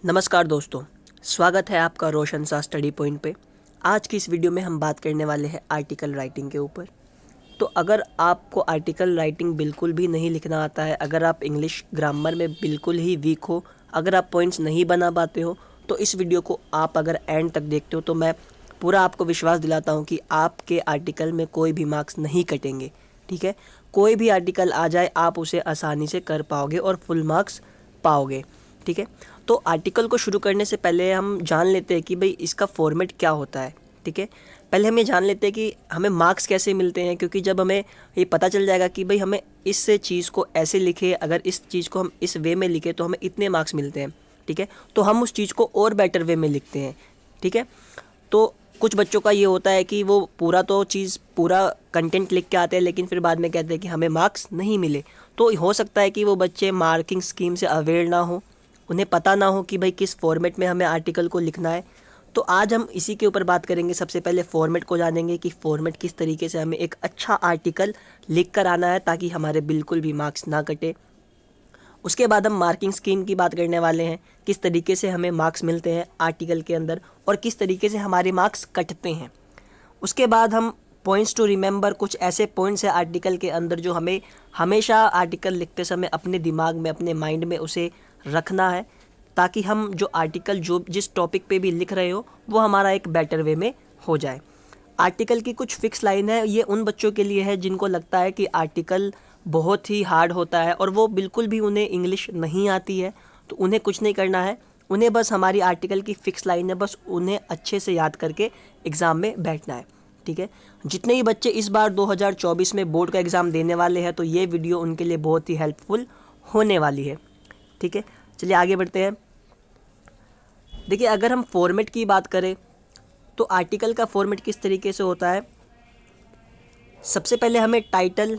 नमस्कार दोस्तों, स्वागत है आपका रोशन सा स्टडी पॉइंट पे। आज की इस वीडियो में हम बात करने वाले हैं आर्टिकल राइटिंग के ऊपर। तो अगर आपको आर्टिकल राइटिंग बिल्कुल भी नहीं लिखना आता है, अगर आप इंग्लिश ग्रामर में बिल्कुल ही वीक हो, अगर आप पॉइंट्स नहीं बना पाते हो, तो इस वीडियो को आप अगर एंड तक देखते हो तो मैं पूरा आपको विश्वास दिलाता हूँ कि आपके आर्टिकल में कोई भी मार्क्स नहीं कटेंगे। ठीक है, कोई भी आर्टिकल आ जाए आप उसे आसानी से कर पाओगे और फुल मार्क्स पाओगे। ठीक है, तो आर्टिकल को शुरू करने से पहले हम जान लेते हैं कि भाई इसका फॉर्मेट क्या होता है। ठीक है, पहले हम ये जान लेते हैं कि हमें मार्क्स कैसे मिलते हैं, क्योंकि जब हमें ये पता चल जाएगा कि भाई हमें इस चीज़ को ऐसे लिखे, अगर इस चीज़ को हम इस वे में लिखे तो हमें इतने मार्क्स मिलते हैं। ठीक है, तो हम उस चीज़ को और बेटर वे में लिखते हैं। ठीक है, तो कुछ बच्चों का ये होता है कि वो पूरा कंटेंट लिख के आते हैं, लेकिन फिर बाद में कहते हैं कि हमें मार्क्स नहीं मिले। तो हो सकता है कि वो बच्चे मार्किंग स्कीम से अवेयर ना हो, उन्हें पता ना हो कि भाई किस फॉर्मेट में हमें आर्टिकल को लिखना है। तो आज हम इसी के ऊपर बात करेंगे। सबसे पहले फॉर्मेट को जानेंगे कि फॉर्मेट किस तरीके से हमें एक अच्छा आर्टिकल लिख कर आना है ताकि हमारे बिल्कुल भी मार्क्स ना कटे। उसके बाद हम मार्किंग स्कीम की बात करने वाले हैं, किस तरीके से हमें मार्क्स मिलते हैं आर्टिकल के अंदर और किस तरीके से हमारे मार्क्स कटते हैं। उसके बाद हम पॉइंट्स टू रिमेंबर, कुछ ऐसे पॉइंट्स हैं आर्टिकल के अंदर जो हमें हमेशा आर्टिकल लिखते समय अपने दिमाग में, अपने माइंड में उसे रखना है, ताकि हम जो आर्टिकल जो जिस टॉपिक पे भी लिख रहे हो वो हमारा एक बेटर वे में हो जाए। आर्टिकल की कुछ फिक्स लाइन है, ये उन बच्चों के लिए है जिनको लगता है कि आर्टिकल बहुत ही हार्ड होता है और वो बिल्कुल भी उन्हें इंग्लिश नहीं आती है। तो उन्हें कुछ नहीं करना है, उन्हें बस हमारी आर्टिकल की फ़िक्स लाइन है, बस उन्हें अच्छे से याद करके एग्ज़ाम में बैठना है। ठीक है, जितने ही बच्चे इस बार 2024 में बोर्ड का एग्ज़ाम देने वाले हैं तो ये वीडियो उनके लिए बहुत ही हेल्पफुल होने वाली है। ठीक है, चलिए आगे बढ़ते हैं। देखिए, अगर हम फॉर्मेट की बात करें तो आर्टिकल का फॉर्मेट किस तरीके से होता है। सबसे पहले हमें टाइटल,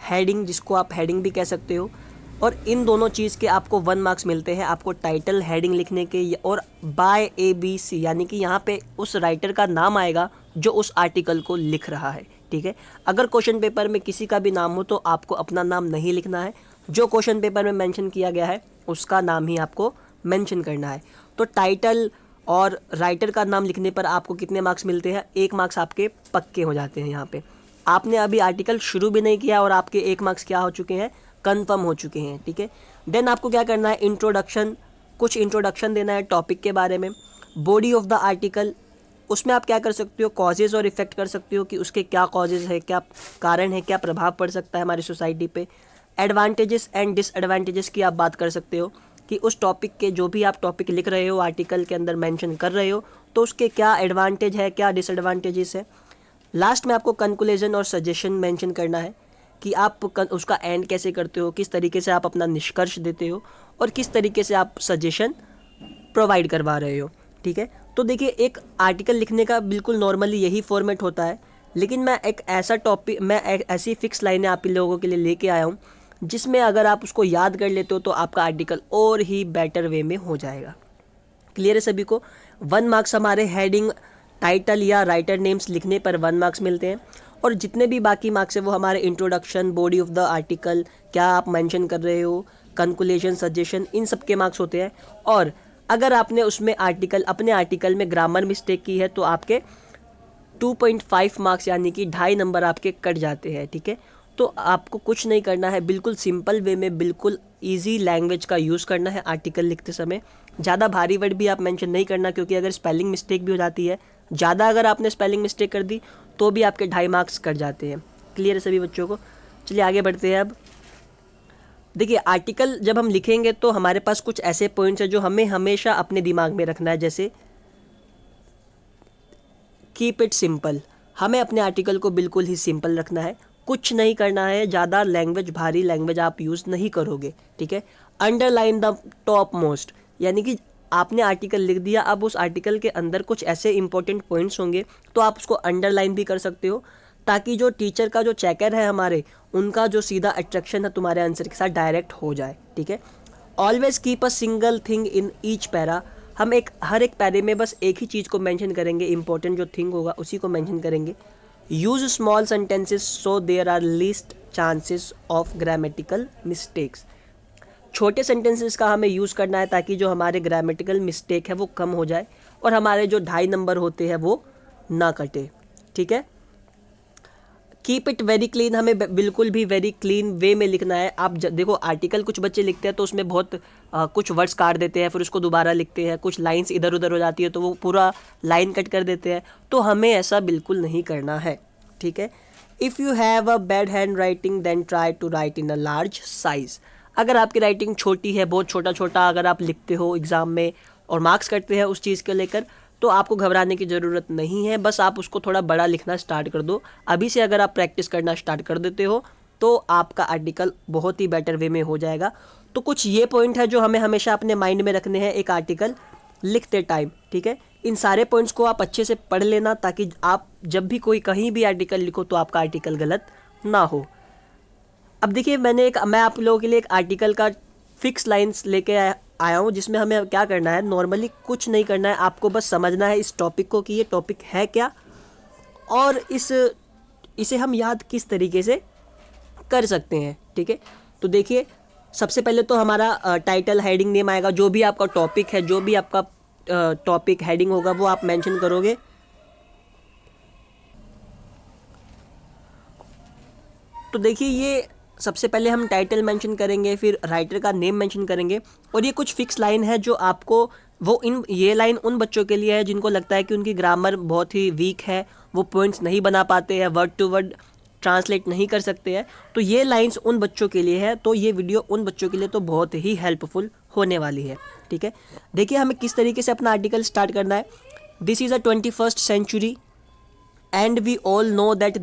हेडिंग, जिसको आप हेडिंग भी कह सकते हो, और इन दोनों चीज़ के आपको 1 मार्क्स मिलते हैं। आपको टाइटल, हेडिंग लिखने के और बाय ABC, यानी कि यहाँ पे उस राइटर का नाम आएगा जो उस आर्टिकल को लिख रहा है। ठीक है, अगर क्वेश्चन पेपर में किसी का भी नाम हो तो आपको अपना नाम नहीं लिखना है, जो क्वेश्चन पेपर में मेंशन किया गया है उसका नाम ही आपको मेंशन करना है। तो टाइटल और राइटर का नाम लिखने पर आपको कितने मार्क्स मिलते हैं? 1 मार्क्स आपके पक्के हो जाते हैं। यहाँ पे आपने अभी आर्टिकल शुरू भी नहीं किया और आपके 1 मार्क्स क्या हो चुके हैं? कंफर्म हो चुके हैं। ठीक है, देन आपको क्या करना है? इंट्रोडक्शन, कुछ इंट्रोडक्शन देना है टॉपिक के बारे में। बॉडी ऑफ द आर्टिकल, उसमें आप क्या कर सकते हो? कॉजेज़ और इफेक्ट कर सकते हो कि उसके क्या कॉजेज़ है, क्या कारण है, क्या प्रभाव पड़ सकता है हमारी सोसाइटी पे। एडवांटेजेस एंड डिसएडवांटेजेस की आप बात कर सकते हो कि उस टॉपिक के, जो भी आप टॉपिक लिख रहे हो, आर्टिकल के अंदर मेंशन कर रहे हो, तो उसके क्या एडवांटेज है, क्या डिसएडवांटेजेस है। लास्ट में आपको कंक्लूजन और सजेशन मेंशन करना है कि आप उसका एंड कैसे करते हो, किस तरीके से आप अपना निष्कर्ष देते हो और किस तरीके से आप सजेशन प्रोवाइड करवा रहे हो। ठीक है, तो देखिए, एक आर्टिकल लिखने का बिल्कुल नॉर्मली यही फॉर्मेट होता है, लेकिन मैं एक ऐसी फिक्स लाइनें आप लोगों के लिए लेके आया हूँ जिसमें अगर आप उसको याद कर लेते हो तो आपका आर्टिकल और ही बेटर वे में हो जाएगा। क्लियर है सभी को? 1 मार्क्स हमारे हेडिंग, टाइटल या राइटर नेम्स लिखने पर 1 मार्क्स मिलते हैं, और जितने भी बाकी मार्क्स है वो हमारे introduction, body of the article, क्या आप मेंशन कर रहे हो, कंक्लूजन, सजेशन, इन सब के मार्क्स होते हैं। और अगर आपने उसमें अपने आर्टिकल में ग्रामर मिस्टेक की है तो आपके 2.5 मार्क्स, यानी कि 2.5 नंबर आपके कट जाते हैं। ठीक है, तो आपको कुछ नहीं करना है, बिल्कुल सिंपल वे में, बिल्कुल इजी लैंग्वेज का यूज़ करना है आर्टिकल लिखते समय। ज़्यादा भारी वर्ड भी आप मेंशन नहीं करना, क्योंकि अगर स्पेलिंग मिस्टेक भी हो जाती है, ज़्यादा अगर आपने स्पेलिंग मिस्टेक कर दी तो भी आपके 2.5 मार्क्स कट जाते हैं। क्लियर है सभी बच्चों को? चलिए आगे बढ़ते हैं। अब देखिए, आर्टिकल जब हम लिखेंगे तो हमारे पास कुछ ऐसे पॉइंट्स हैं जो हमें हमेशा अपने दिमाग में रखना है। जैसे कीप इट सिंपल, हमें अपने आर्टिकल को बिल्कुल ही सिंपल रखना है, कुछ नहीं करना है, ज़्यादा लैंग्वेज, भारी लैंग्वेज आप यूज़ नहीं करोगे। ठीक है, अंडरलाइन द टॉप मोस्ट, यानी कि आपने आर्टिकल लिख दिया, अब उस आर्टिकल के अंदर कुछ ऐसे इंपॉर्टेंट पॉइंट्स होंगे तो आप उसको अंडरलाइन भी कर सकते हो, ताकि जो टीचर का जो चेकर है हमारे, उनका जो सीधा अट्रैक्शन है तुम्हारे आंसर के साथ डायरेक्ट हो जाए। ठीक है, always keep a single thing in each para, हम हर एक पैरे में बस एक ही चीज़ को मेंशन करेंगे, इंपॉर्टेंट जो थिंग होगा उसी को मेंशन करेंगे। Use small sentences so there are least chances of grammatical mistakes, छोटे सेंटेंसेस का हमें यूज़ करना है ताकि जो हमारे ग्रामेटिकल मिस्टेक है वो कम हो जाए और हमारे जो 2.5 नंबर होते हैं वो ना कटे। ठीक है, कीप इट वेरी क्लीन, हमें बिल्कुल भी वेरी क्लीन वे में लिखना है। आप देखो आर्टिकल कुछ बच्चे लिखते हैं तो उसमें बहुत कुछ वर्ड्स काट देते हैं, फिर उसको दोबारा लिखते हैं, कुछ लाइंस इधर उधर हो जाती है तो वो पूरा लाइन कट कर देते हैं। तो हमें ऐसा बिल्कुल नहीं करना है। ठीक है, if you have a bad handwriting then try to write in a large size. अगर आपकी राइटिंग छोटी है, बहुत छोटा छोटा अगर आप लिखते हो एग्ज़ाम में और मार्क्स करते हैं उस चीज़ को लेकर, तो आपको घबराने की ज़रूरत नहीं है। बस आप उसको थोड़ा बड़ा लिखना स्टार्ट कर दो। अभी से अगर आप प्रैक्टिस करना स्टार्ट कर देते हो तो आपका आर्टिकल बहुत ही बेटर वे में हो जाएगा। तो कुछ ये पॉइंट है जो हमें हमेशा अपने माइंड में रखने हैं एक आर्टिकल लिखते टाइम। ठीक है, इन सारे पॉइंट्स को आप अच्छे से पढ़ लेना ताकि आप जब भी कोई कहीं भी आर्टिकल लिखो तो आपका आर्टिकल गलत ना हो। अब देखिए मैं आप लोगों के लिए एक आर्टिकल का फिक्स लाइंस लेके आया हूँ जिसमें हमें क्या करना है, नॉर्मली कुछ नहीं करना है, आपको बस समझना है इस टॉपिक को कि ये टॉपिक है क्या और इसे हम याद किस तरीके से कर सकते हैं। ठीक है, तो देखिए सबसे पहले तो हमारा टाइटल हेडिंग नेम आएगा। जो भी आपका टॉपिक है, जो भी आपका टॉपिक हेडिंग होगा वो आप मेंशन करोगे। तो देखिए ये सबसे पहले हम टाइटल मेंशन करेंगे, फिर राइटर का नेम मेंशन करेंगे और ये कुछ फिक्स लाइन है जो आपको ये लाइन उन बच्चों के लिए है जिनको लगता है कि उनकी ग्रामर बहुत ही वीक है, वो पॉइंट्स नहीं बना पाते हैं, वर्ड टू वर्ड ट्रांसलेट नहीं कर सकते हैं। तो ये लाइंस उन बच्चों के लिए है, तो ये वीडियो उन बच्चों के लिए तो बहुत ही हेल्पफुल होने वाली है। ठीक है, देखिए हमें किस तरीके से अपना आर्टिकल स्टार्ट करना है। This is a 21st century and we all know that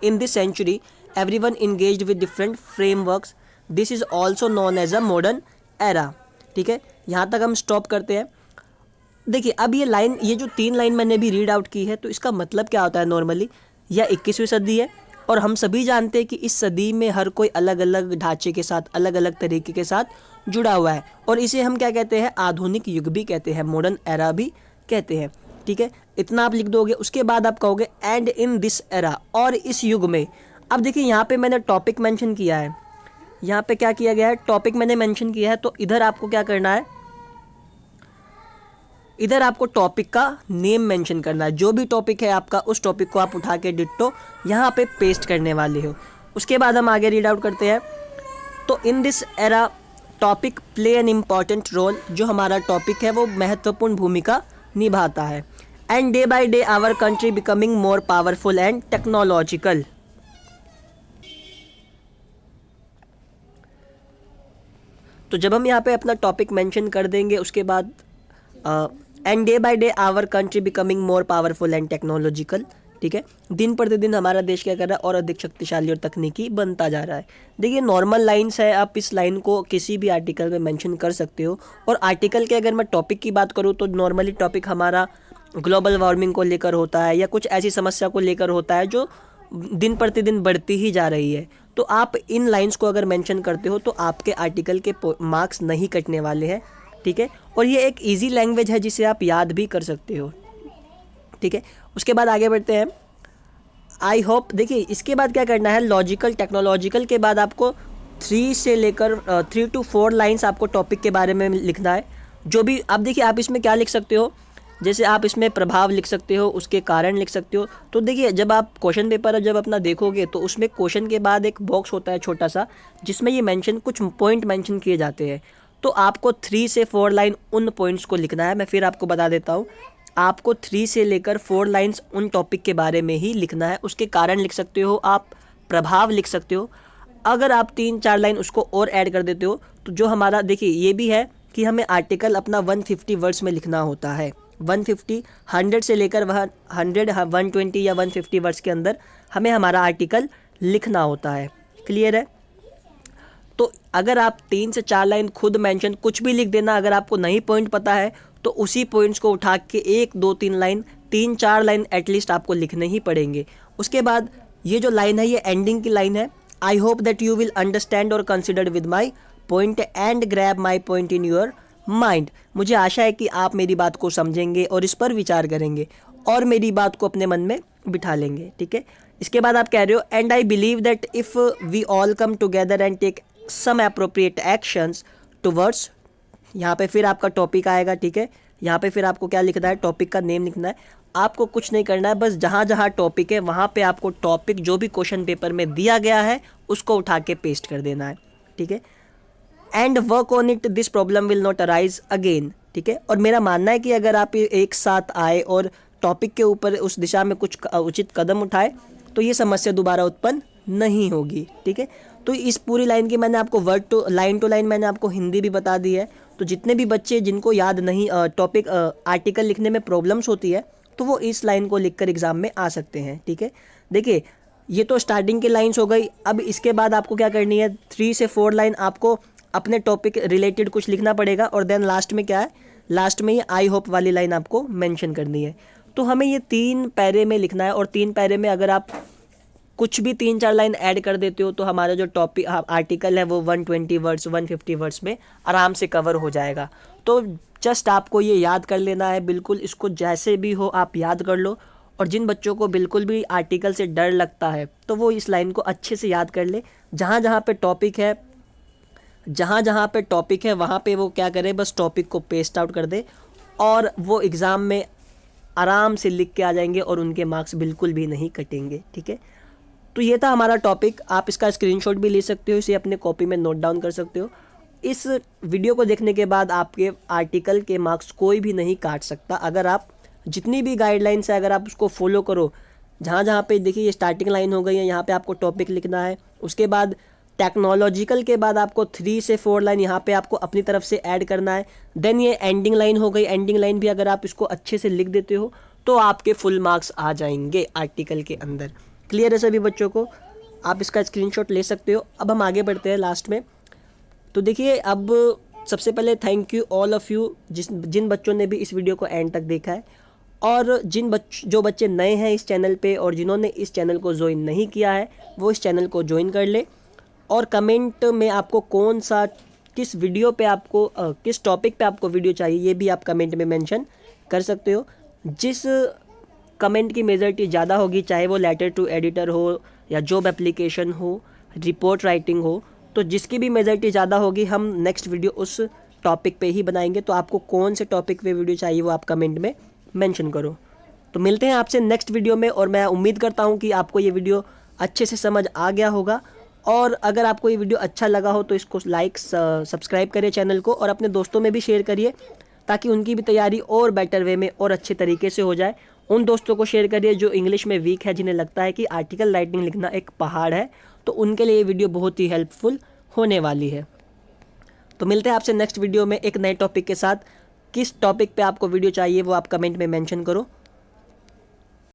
in this century everyone engaged with different frameworks. This is also known as a modern era. ठीक है, यहाँ तक हम स्टॉप करते हैं। देखिए अब ये जो 3 लाइन मैंने भी रीड आउट की है तो इसका मतलब क्या होता है। नॉर्मली यह 21वीं सदी है और हम सभी जानते हैं कि इस सदी में हर कोई अलग अलग ढांचे के साथ, अलग अलग तरीके के साथ जुड़ा हुआ है और इसे हम क्या कहते हैं, आधुनिक युग भी कहते हैं, मॉडर्न एरा भी कहते हैं। ठीक है, इतना आप लिख दोगे। उसके बाद आप कहोगे एंड इन दिस एरा, और इस युग में। अब देखिए यहाँ पे मैंने टॉपिक मेंशन किया है, यहाँ पे क्या किया गया है, टॉपिक मैंने मेंशन किया है। तो इधर आपको क्या करना है, इधर आपको टॉपिक का नेम मेंशन करना है। जो भी टॉपिक है आपका उस टॉपिक को आप उठा के डिट्टो यहाँ पे पेस्ट करने वाले हो। उसके बाद हम आगे रीड आउट करते हैं। तो in this era topic play an important role, जो हमारा टॉपिक है वो महत्वपूर्ण भूमिका निभाता है। And day by day our country becoming more powerful and technological. तो जब हम यहाँ पे अपना टॉपिक मेंशन कर देंगे उसके बाद and day by day our country becoming more powerful and technological. ठीक है, दिन प्रतिदिन हमारा देश क्या कर रहा है, और अधिक शक्तिशाली और तकनीकी बनता जा रहा है। देखिए नॉर्मल लाइंस है, आप इस लाइन को किसी भी आर्टिकल में मेंशन कर सकते हो। और आर्टिकल के अगर मैं टॉपिक की बात करूँ तो नॉर्मली टॉपिक हमारा ग्लोबल वार्मिंग को लेकर होता है या कुछ ऐसी समस्या को लेकर होता है जो दिन प्रतिदिन बढ़ती ही जा रही है। तो आप इन लाइंस को अगर मेंशन करते हो तो आपके आर्टिकल के मार्क्स नहीं कटने वाले हैं। ठीक है, और ये एक इजी लैंग्वेज है जिसे आप याद भी कर सकते हो। ठीक है, उसके बाद आगे बढ़ते हैं। आई होप, देखिए इसके बाद क्या करना है, लॉजिकल टेक्नोलॉजिकल के बाद आपको 3 से लेकर 3 to 4 लाइंस आपको टॉपिक के बारे में लिखना है। जो भी आप देखिए आप इसमें क्या लिख सकते हो, जैसे आप इसमें प्रभाव लिख सकते हो, उसके कारण लिख सकते हो। तो देखिए जब आप क्वेश्चन पेपर जब अपना देखोगे तो उसमें क्वेश्चन के बाद एक बॉक्स होता है छोटा सा जिसमें ये मेंशन कुछ पॉइंट मेंशन किए जाते हैं। तो आपको 3 से 4 लाइन उन पॉइंट्स को लिखना है। मैं फिर आपको बता देता हूँ, आपको 3 से लेकर 4 लाइंस उन टॉपिक के बारे में ही लिखना है। उसके कारण लिख सकते हो, आप प्रभाव लिख सकते हो। अगर आप 3-4 लाइन उसको और ऐड कर देते हो तो जो हमारा, देखिए ये भी है कि हमें आर्टिकल अपना 150 वर्ड्स में लिखना होता है। 150, 100 से लेकर 100, 120 या 150 वर्ड्स के अंदर हमें हमारा आर्टिकल लिखना होता है। क्लियर है? तो अगर आप 3 से 4 लाइन खुद मेंशन कुछ भी लिख देना, अगर आपको नहीं पॉइंट पता है तो उसी पॉइंट्स को उठा के 1, 2, 3 लाइन, 3-4 लाइन एटलीस्ट आपको लिखने ही पड़ेंगे। उसके बाद ये जो लाइन है ये एंडिंग की लाइन है। I hope that you will understand और consider with my point and grab my point in your mind. मुझे आशा है कि आप मेरी बात को समझेंगे और इस पर विचार करेंगे और मेरी बात को अपने मन में बिठा लेंगे। ठीक है, इसके बाद आप कह रहे हो and I believe that if we all come together and take some appropriate actions towards, यहाँ पे फिर आपका टॉपिक आएगा, ठीक है। यहाँ पे फिर आपको क्या लिखना है, टॉपिक का नेम लिखना है। आपको कुछ नहीं करना है, बस जहाँ जहाँ टॉपिक है वहाँ पे आपको टॉपिक जो भी क्वेश्चन पेपर में दिया गया है उसको उठा के पेस्ट कर देना है, ठीक है। And work on it, this problem will not arise again, ठीक है। और मेरा मानना है कि अगर आप एक साथ आए और टॉपिक के ऊपर उस दिशा में कुछ उचित कदम उठाए तो ये समस्या दोबारा उत्पन्न नहीं होगी, ठीक है। तो इस पूरी लाइन की मैंने आपको वर्ड टू लाइन मैंने आपको हिंदी भी बता दी है। तो जितने भी बच्चे जिनको याद नहीं टॉपिक आर्टिकल लिखने में प्रॉब्लम्स होती है तो वो इस लाइन को लिखकर एग्जाम में आ सकते हैं, ठीक है। देखिए ये तो स्टार्टिंग की लाइन्स हो गई। अब इसके बाद आपको क्या करनी है, 3 से 4 लाइन आपको अपने टॉपिक रिलेटेड कुछ लिखना पड़ेगा और देन लास्ट में क्या है, लास्ट में ये आई होप वाली लाइन आपको मेंशन करनी है। तो हमें ये 3 पैरे में लिखना है और 3 पैरे में अगर आप कुछ भी 3-4 लाइन ऐड कर देते हो तो हमारा जो टॉपिक आर्टिकल है वो 120 वर्ड्स 150 वर्ड्स में आराम से कवर हो जाएगा। तो जस्ट आपको ये याद कर लेना है, बिल्कुल इसको जैसे भी हो आप याद कर लो। और जिन बच्चों को बिल्कुल भी आर्टिकल से डर लगता है तो वो इस लाइन को अच्छे से याद कर ले। जहाँ जहाँ पे टॉपिक है वहाँ पे वो क्या करे, बस टॉपिक को पेस्ट आउट कर दे और वो एग्ज़ाम में आराम से लिख के आ जाएंगे और उनके मार्क्स बिल्कुल भी नहीं कटेंगे, ठीक है। तो ये था हमारा टॉपिक। आप इसका स्क्रीनशॉट भी ले सकते हो, इसे अपने कॉपी में नोट डाउन कर सकते हो। इस वीडियो को देखने के बाद आपके आर्टिकल के मार्क्स कोई भी नहीं काट सकता अगर आप जितनी भी गाइडलाइंस है अगर आप उसको फॉलो करो। जहाँ जहाँ पे देखिए ये स्टार्टिंग लाइन हो गई है, यहाँ पे आपको टॉपिक लिखना है। उसके बाद टेक्नोलॉजिकल के बाद आपको 3 से 4 लाइन यहाँ पे आपको अपनी तरफ से ऐड करना है। देन ये एंडिंग लाइन हो गई, एंडिंग लाइन भी अगर आप इसको अच्छे से लिख देते हो तो आपके फुल मार्क्स आ जाएंगे आर्टिकल के अंदर। क्लियर है सभी बच्चों को? आप इसका स्क्रीनशॉट ले सकते हो। अब हम आगे बढ़ते हैं लास्ट में। तो देखिए अब सबसे पहले thank you all of you जिन बच्चों ने भी इस वीडियो को एंड तक देखा है, और जो बच्चे नए हैं इस चैनल पे और जिन्होंने इस चैनल को ज्वाइन नहीं किया है वो इस चैनल को ज्वाइन कर ले। और कमेंट में आपको किस वीडियो पे आपको किस टॉपिक पे आपको वीडियो चाहिए ये भी आप कमेंट में मेंशन कर सकते हो। जिस कमेंट की मेजॉरिटी ज़्यादा होगी, चाहे वो लेटर टू एडिटर हो या जॉब एप्लीकेशन हो, रिपोर्ट राइटिंग हो, तो जिसकी भी मेजॉरिटी ज़्यादा होगी हम नेक्स्ट वीडियो उस टॉपिक पे ही बनाएंगे। तो आपको कौन से टॉपिक पे वीडियो चाहिए वो आप कमेंट में मेंशन करो। तो मिलते हैं आपसे नेक्स्ट वीडियो में, और मैं उम्मीद करता हूँ कि आपको ये वीडियो अच्छे से समझ आ गया होगा। और अगर आपको ये वीडियो अच्छा लगा हो तो इसको लाइक सब्सक्राइब करिए चैनल को और अपने दोस्तों में भी शेयर करिए ताकि उनकी भी तैयारी और बेटर वे में और अच्छे तरीके से हो जाए। उन दोस्तों को शेयर करिए जो इंग्लिश में वीक है, जिन्हें लगता है कि आर्टिकल राइटिंग लिखना एक पहाड़ है, तो उनके लिए ये वीडियो बहुत ही हेल्पफुल होने वाली है। तो मिलते हैं आपसे नेक्स्ट वीडियो में एक नए टॉपिक के साथ। किस टॉपिक पे आपको वीडियो चाहिए वो आप कमेंट में मेंशन करो।